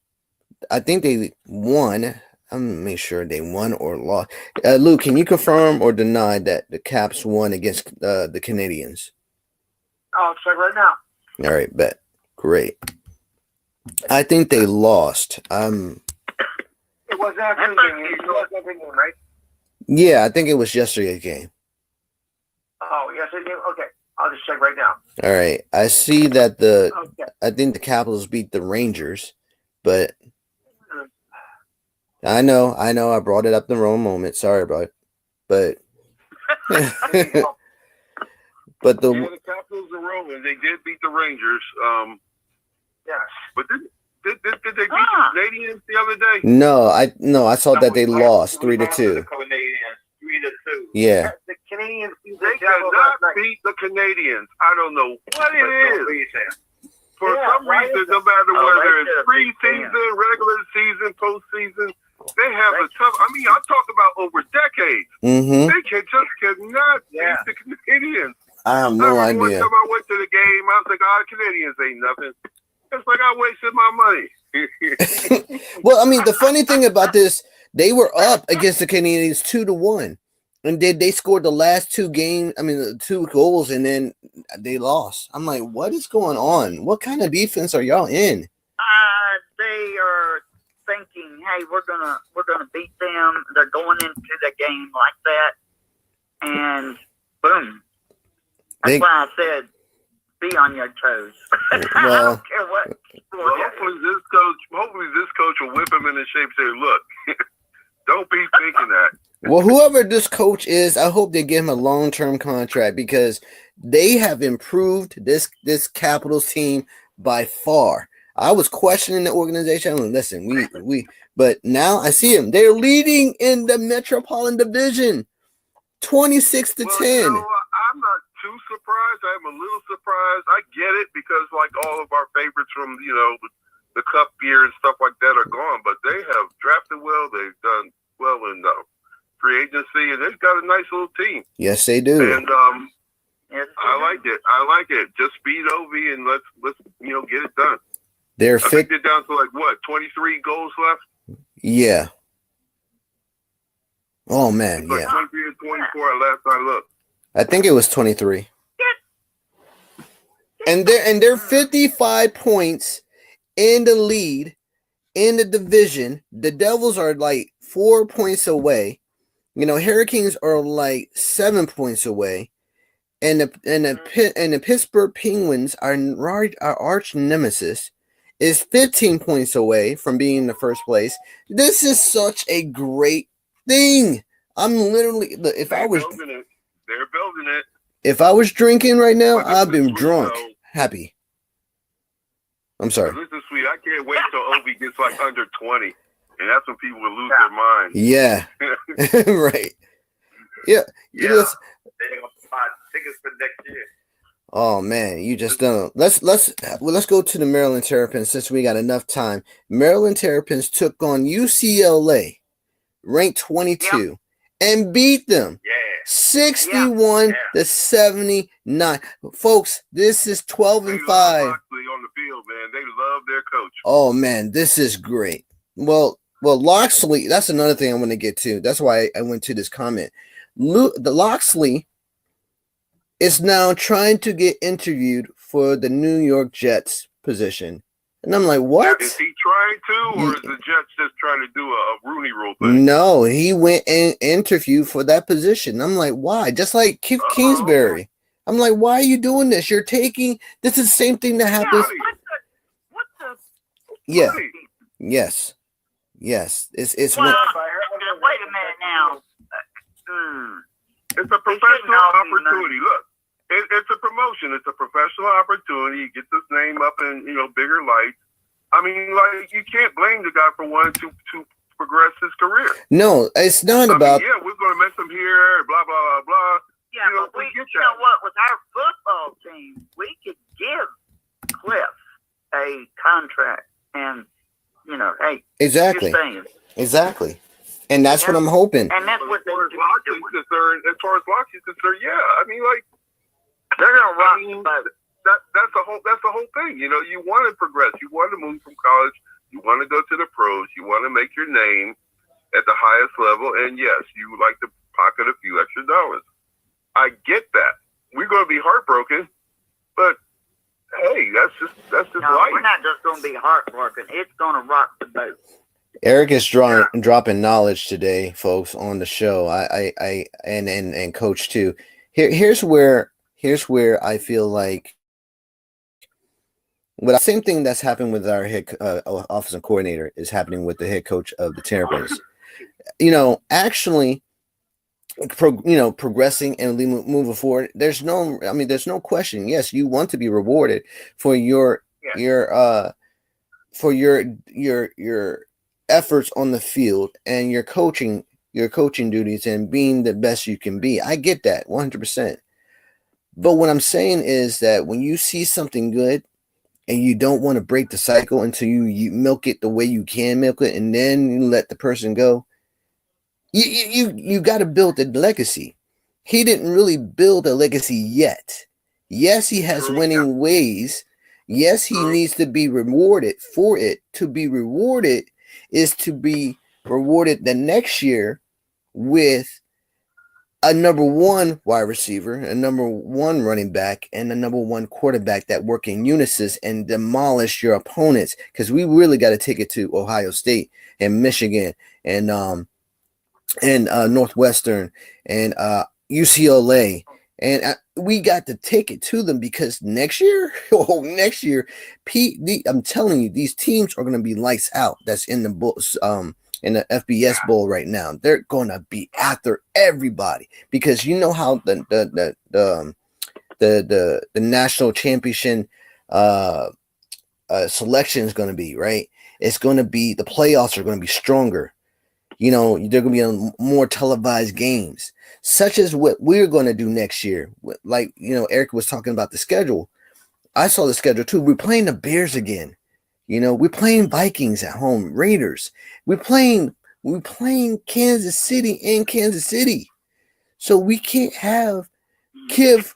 B: think they won. I'm make sure they won or lost. Lou, can you confirm or deny that the Caps won against the Canadians?
E: I'll check right now.
B: All right, bet. Great. I think they lost.
E: It was after the game. It was after the game, right?
B: Yeah, I think it was yesterday's game.
E: Oh, yesterday's game? Okay. I'll just check right now.
B: All right. I see that I think the Capitals beat the Rangers, but I know. I brought it up the wrong moment. Sorry about it. But but the
C: Capitals are rolling. They did beat the Rangers.
E: Yes. But
C: did they beat the Canadians the other day?
B: No, I saw that they lost 3-2.
A: The Canadians 3-2.
B: Yeah.
E: The Canadians beat
C: They cannot beat the Canadians. I don't know what it is. For some reason, no matter whether it's preseason, regular season, postseason, they have a tough. I mean, I'm talking about over decades.
B: Mm-hmm.
C: They cannot beat the Canadians.
B: I have no idea.
C: One time I went to the game, I was like, Canadians ain't nothing. It's like I wasted my money.
B: Well, I mean, the funny thing about this, they were up against the Canadians 2-1. And they scored the last 2 games, the 2 goals, and then they lost. I'm like, what is going on? What kind of defense are y'all in?
D: They are thinking, hey, we're gonna beat them. They're going into the game like that, and boom. That's why I said, be on your toes. I don't care what.
C: Hopefully this coach will whip him into shape. Say, look, don't be thinking that.
B: Well, whoever this coach is, I hope they give him a long-term contract because they have improved this Capitals team by far. I was questioning the organization. Listen, but now I see them. They're leading in the Metropolitan Division, 26-10.
C: I'm not too surprised. I'm a little surprised. I get it because like all of our favorites from the Cup year and stuff like that are gone, but they have drafted well. They've done well in free agency, and they've got a nice little team.
B: Yes, they do.
C: And I like it. Just speed Ovi and let's get it done.
B: They're
C: I think they're down to 23 goals left.
B: Yeah. Oh man,
C: it's like 23 and 24 last I looked.
B: I think it was 23. And they're 55 points in the lead in the division. The Devils are 4 points away. Hurricanes are 7 points away, and the Pittsburgh Penguins, our arch nemesis, is 15 points away from being in the first place. This is such a great thing. I'm literally they're building
C: it.
B: If I was drinking right now, I've been drunk, happy. I'm sorry.
C: This is sweet. I can't wait till Ovi gets under 20. And that's when people will lose their mind.
B: Yeah. Right. Yeah.
A: They're going to buy tickets for next year.
B: Oh man, you just don't. Let's go to the Maryland Terrapins since we got enough time. Maryland Terrapins took on UCLA, ranked 22, and beat them 61 to 79. Folks, this is 12-5.
C: On the field, man. They love their coach.
B: Oh man, this is great. Well, Loxley, that's another thing I want to get to. That's why I went to this comment. The Loxley is now trying to get interviewed for the New York Jets position. And I'm like, what?
C: Is he trying to, or is the Jets just trying to do a Rooney Rule thing?
B: No, he went and interviewed for that position. I'm like, why? Just like Kingsbury. I'm like, why are you doing this? This is the same thing that happens. Yeah. Yes. It's
D: well, wait a minute now.
C: It's a professional opportunity. Look, it's a promotion. It's a professional opportunity. It gets his name up in bigger lights. I mean, you can't blame the guy for wanting to progress his career.
B: No, it's not about.
C: We're going to miss him here. Blah blah blah blah.
D: Yeah, but we get that. What? With our football team, we could give Cliff a contract and. Hey,
B: exactly, and that's what I'm hoping.
D: And that's what
C: as far as Loxley's concerned, I mean,
D: they're gonna rock.
C: That's the whole thing. You want to progress. You want to move from college. You want to go to the pros. You want to make your name. at the highest level, and yes, you would like to pocket a few extra dollars. I get that. We're going to be heartbroken, but hey, that's just life.
D: We're not just going to be heartbroken. It's going to rock the boat.
B: Eric is dropping knowledge today, folks, on the show. And Coach too. Here's where I feel like, well, the same thing that's happened with our head offensive coordinator is happening with the head coach of the Terrapins. Actually, progressing and moving forward. There's no question. Yes, you want to be rewarded for your efforts on the field and your coaching duties and being the best you can be. I get that 100%. But what I'm saying is that when you see something good and you don't want to break the cycle until you milk it the way you can milk it, and then you let the person go, you got to build a legacy. He didn't really build a legacy yet. Yes, he has winning ways. Yes, he needs to be rewarded for it. To be rewarded is to be rewarded the next year with a number one wide receiver, a number one running back, and a number one quarterback that work in unison and demolish your opponents. Because we really got to take it to Ohio State and Michigan and Northwestern and UCLA, and we got to take it to them, because next year, I'm telling you, these teams are going to be lights out. That's in the books, in the FBS Bowl right now. They're going to be after everybody, because you know how the national championship selection is going to be, right? It's going to be, the playoffs are going to be stronger. They're going to be on more televised games, such as what we're going to do next year. Like, Eric was talking about the schedule. I saw the schedule too. We're playing the Bears again. We're playing Vikings at home, Raiders. We're playing Kansas City in Kansas City. So we can't have Kiff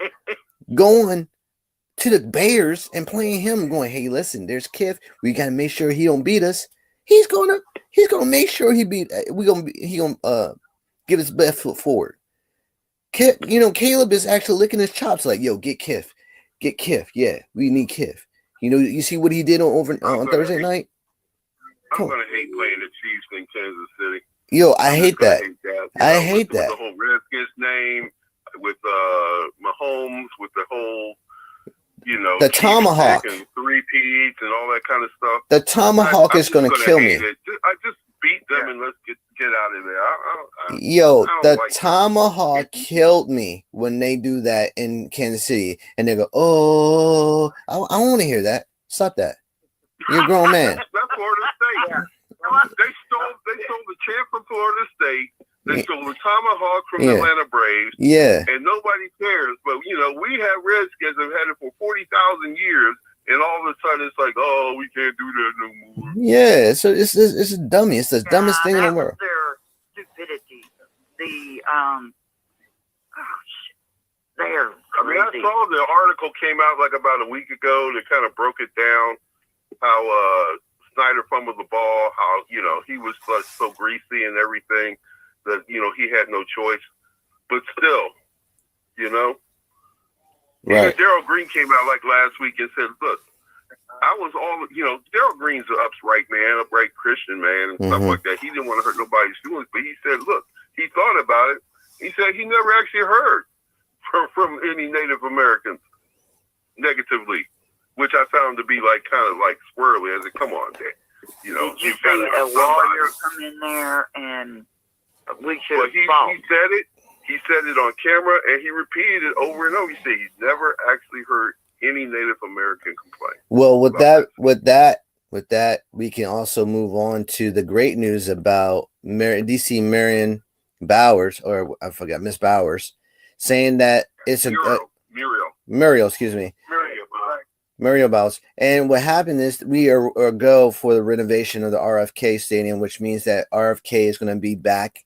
B: going to the Bears and playing him going, hey, listen, there's Kiff. We got to make sure he don't beat us. He's gonna make sure he gonna give his best foot forward. Caleb is actually licking his chops like, yo, get Kiff. Yeah, we need Kiff. You see what he did on Thursday night?
C: I'm gonna hate playing the Chiefs in Kansas City.
B: Yo, I hate that. I hate that.
C: With the whole Redskins name, with Mahomes, with the whole,
B: the tomahawk
C: and three-peats and all that kind of stuff.
B: The tomahawk is going to kill me.
C: I just beat them and let's get out of there.
B: The tomahawk killed me when they do that in Kansas City, and they go, "Oh, I don't want to hear that. Stop that. You're a grown man."
C: That's Florida State. Yeah. They stole the champ from Florida State. They stole the tomahawk from the Atlanta Braves.
B: Yeah.
C: And nobody cares. But, we have Redskins have had it for 40,000 years. And all of a sudden, it's like, oh, we can't do that no more.
B: Yeah. So it's a dummy. It's the dumbest thing in the world.
D: Their stupidity. They're crazy.
C: I saw the article came out like about a week ago that kind of broke it down. How Snyder fumbled the ball. How, he was so greasy and everything. That, he had no choice. But still,
B: Right.
C: Darryl Green came out like last week and said, look, I was all, Darryl Green's an upright Christian man and stuff like that. He didn't want to hurt nobody's feelings, but he said, look, he thought about it. He said he never actually heard from any Native Americans negatively, which I found to be kind of squirrely. I said, come on, Dad.
D: Did you see a lawyer come in there and we should have fought?
C: He said it. He said it on camera, and he repeated it over and over. He said he's never actually heard any Native American complain.
B: Well, with that, we can also move on to the great news about DC Marion Bowers, or I forgot, Miss Bowers, saying that it's Muriel, excuse me. Muriel Bowers. And what happened is we are go for the renovation of the RFK Stadium, which means that RFK is going to be back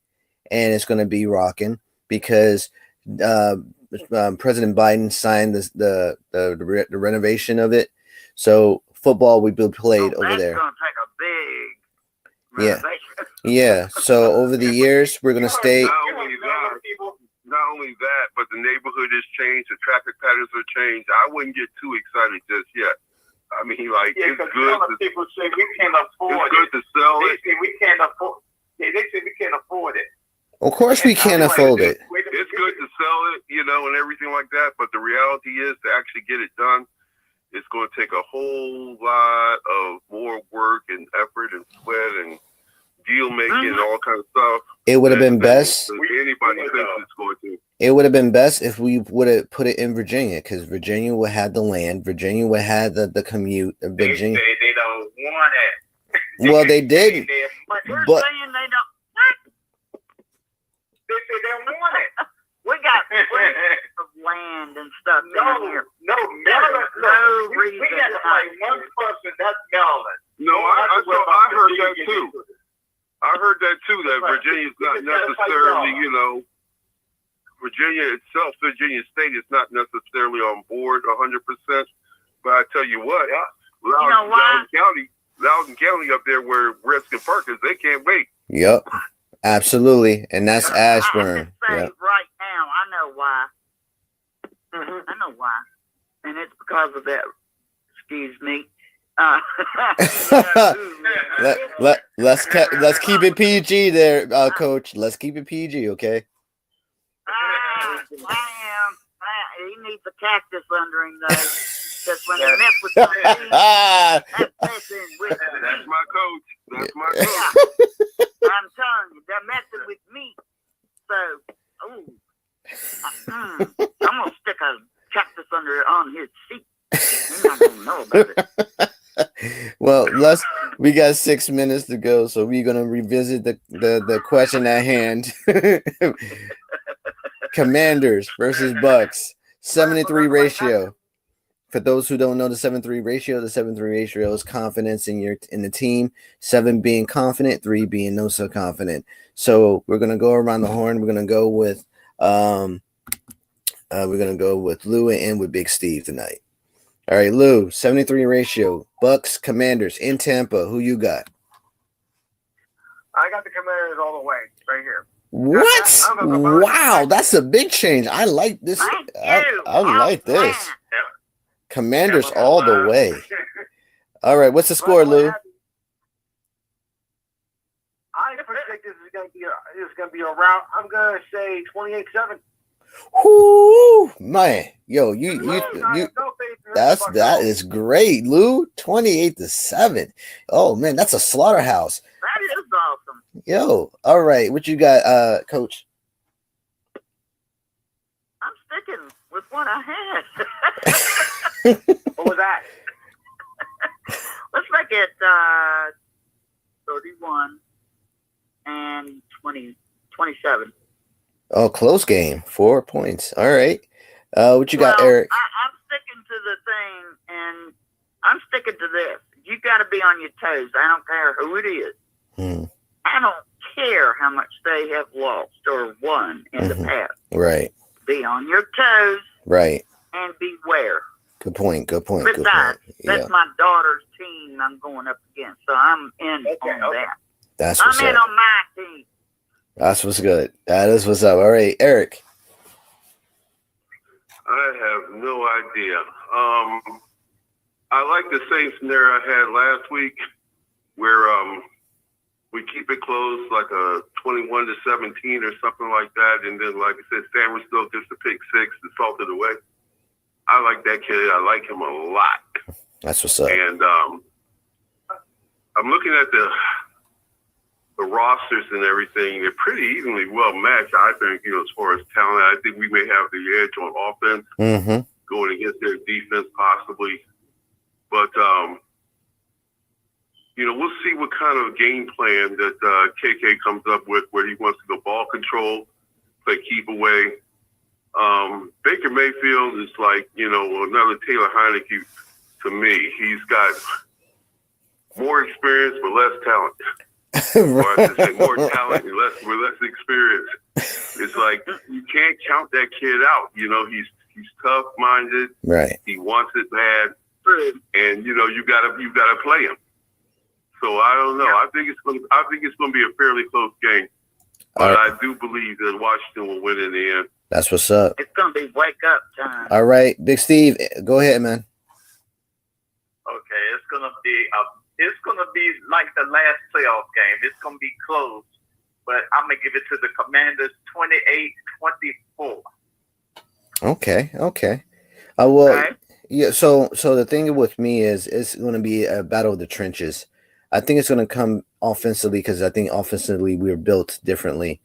B: and it's going to be rocking, because President Biden signed the renovation of it. So football will be played over there.
D: That's going to take a big renovation.
B: Yeah. So over the years, we're gonna stay.
C: Not only that, but the neighborhood has changed. The traffic patterns are changed. I wouldn't get too excited just yet. I mean, like, it's good.
A: People say we can't afford
C: it's good to sell it.
A: They say we can't afford. They say we can't afford it.
B: Of course, we can't afford it.
C: It's good to sell it, you know, and everything like that. But the reality is, to actually get it done, it's going to take a whole lot of more work and effort and sweat and deal making and all kinds of stuff.
B: It would have been best.
C: Anybody thinks it's going to.
B: It would have been best if we would have put it in Virginia, because Virginia would have the land. Virginia would have the commute. Virginia.
A: They don't want it.
B: Well, they did.
D: But you're
B: But-
D: saying they don't.
A: They say they don't want it.
D: We got plenty of land and stuff down here.
A: No,
D: No
A: we
D: reason
A: got to find one person. That's Maryland.
C: No, I heard that too. I heard that too, that Virginia's not necessarily, you know, Virginia itself, Virginia State is not necessarily on board 100%. But I tell you what, Loudoun County up there where Redskins Park is, they can't wait.
B: Yep. Absolutely. And that's Ashburn.
D: I can say
B: Yep.
D: right now, I know why. I know why. And it's because of that. Excuse me.
B: Let's keep it PG there, Coach. Let's keep it PG, okay?
D: I am. He needs a cactus under him, though. Because when they mess with me, that's messing with me.
C: That's my coach. That's my coach.
D: I'm telling you, they're messing with me. So, I'm going to stick a cactus on his seat. You're not going to know about it.
B: Well, we got 6 minutes to go, so we're gonna revisit the question at hand. Commanders versus Bucks, 7-3 ratio. For those who don't know the 7-3 ratio, the 7-3 ratio is confidence in the team, 7 being confident, 3 being no so confident. So we're gonna go around the horn. We're gonna go with Lou and end with Big Steve tonight. All right, Lou, 73 ratio, Bucks, Commanders in Tampa. Who you got?
E: I got the Commanders all the way, right here.
B: What? Wow, that's a big change. I like this. I like this. Commanders all the way. All right, what's the score, Lou?
E: I predict this is going to be a rout. I'm going to say 28-7.
B: Whoo, man, yo, that is great, Lou. 28-7. Oh man, that's a slaughterhouse.
D: That is awesome.
B: Yo, all right, what you got, Coach?
D: I'm sticking with what I had.
E: What was that?
D: Let's make it 31 and 27.
B: Oh, close game. 4 points. All right. What you got, Eric?
D: I'm sticking to the thing, and I'm sticking to this. You got to be on your toes. I don't care who it is. I don't care how much they have lost or won in the past.
B: Right.
D: Be on your toes.
B: Right.
D: And beware.
B: Good point.
D: Besides, that's my daughter's team I'm going up against, so I'm in on that.
B: That's what's up.
D: I'm in on my team.
B: That's what's good. That is what's up. All right, Eric.
C: I have no idea. I like the same scenario I had last week, where we keep it close, like a 21-17 or something like that, and then, like I said, Stanford still gets the pick 6 and salted away. I like that kid. I like him a lot.
B: That's what's up.
C: And I'm looking at the rosters and everything. They're pretty evenly well matched, I think, as far as talent. I think we may have the edge on offense going against their defense possibly. But, we'll see what kind of game plan that KK comes up with, where he wants to go ball control, play keep away. Baker Mayfield is like, another Taylor Heineke to me. He's got more experience but less talent. Or I should say more talent and less experience. It's like you can't count that kid out. He's tough minded.
B: Right.
C: He wants it bad. And you gotta play him. So I don't know. I think it's going to be a fairly close game, but I do believe that Washington will win in the end.
B: That's what's up.
D: It's going to be wake up time.
B: All right, Big Steve, go ahead, man.
A: Okay, it's gonna be like the last playoff game. It's gonna be close, but I'm gonna give it to the Commanders 28-24.
B: Okay. Well,
D: Okay.
B: yeah. So the thing with me is it's going to be a battle of the trenches. I think it's going to come offensively because I think offensively we're built differently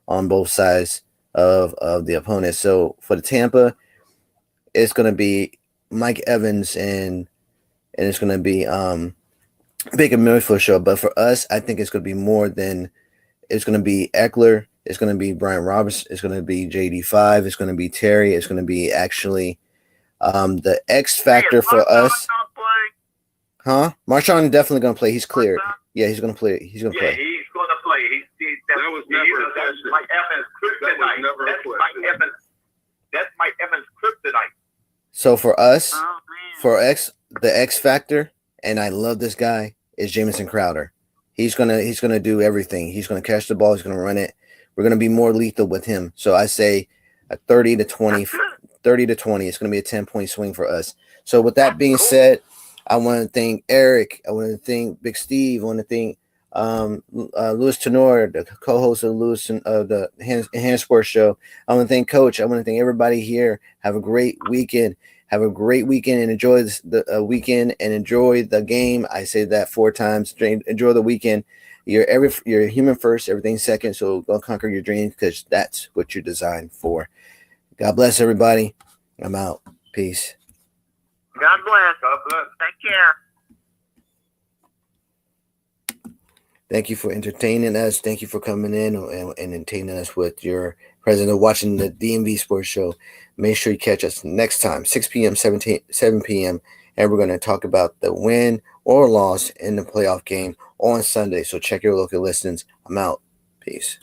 B: on both sides of the opponent. So for the Tampa, it's going to be Mike Evans and it's going to be Baker Mayfield show. But for us, I think it's going to be more than it's going to be Eckler. It's going to be Brian Roberts. It's going to be JD5. It's going to be Terry. It's going to be actually the X factor for us. Huh? Marshawn definitely going to play. He's cleared. Yeah, he's going to play. He's going to play.
A: He's going to play.
C: That was never a question.
A: Mike Evans' kryptonite.
C: That was never a question.
A: That's Mike Evans' kryptonite.
B: So for us,
D: Oh, man.
B: the X factor, and I love this guy, is Jamison Crowder. He's gonna do everything. He's gonna catch the ball. He's gonna run it. We're gonna be more lethal with him. So I say a 30-20. 30-20. It's gonna be a 10-point swing for us. So with that being said, I want to thank Eric. I want to thank Big Steve. I want to thank Louis Tenor, the co-host of the Hand Sports Show. I want to thank Coach. I want to thank everybody here. Have a great weekend. Have a great weekend and enjoy the weekend and enjoy the game. I say that 4 times. Enjoy the weekend. You're human first, everything second. So go conquer your dreams because that's what you're designed for. God bless everybody. I'm out. Peace.
D: God bless. Take care.
B: Thank you for entertaining us. Thank you for coming in and entertaining us with your presence of watching the DMV Sports Show. Make sure you catch us next time, 6 p.m., 7 p.m., and we're going to talk about the win or loss in the playoff game on Sunday. So check your local listings. I'm out. Peace.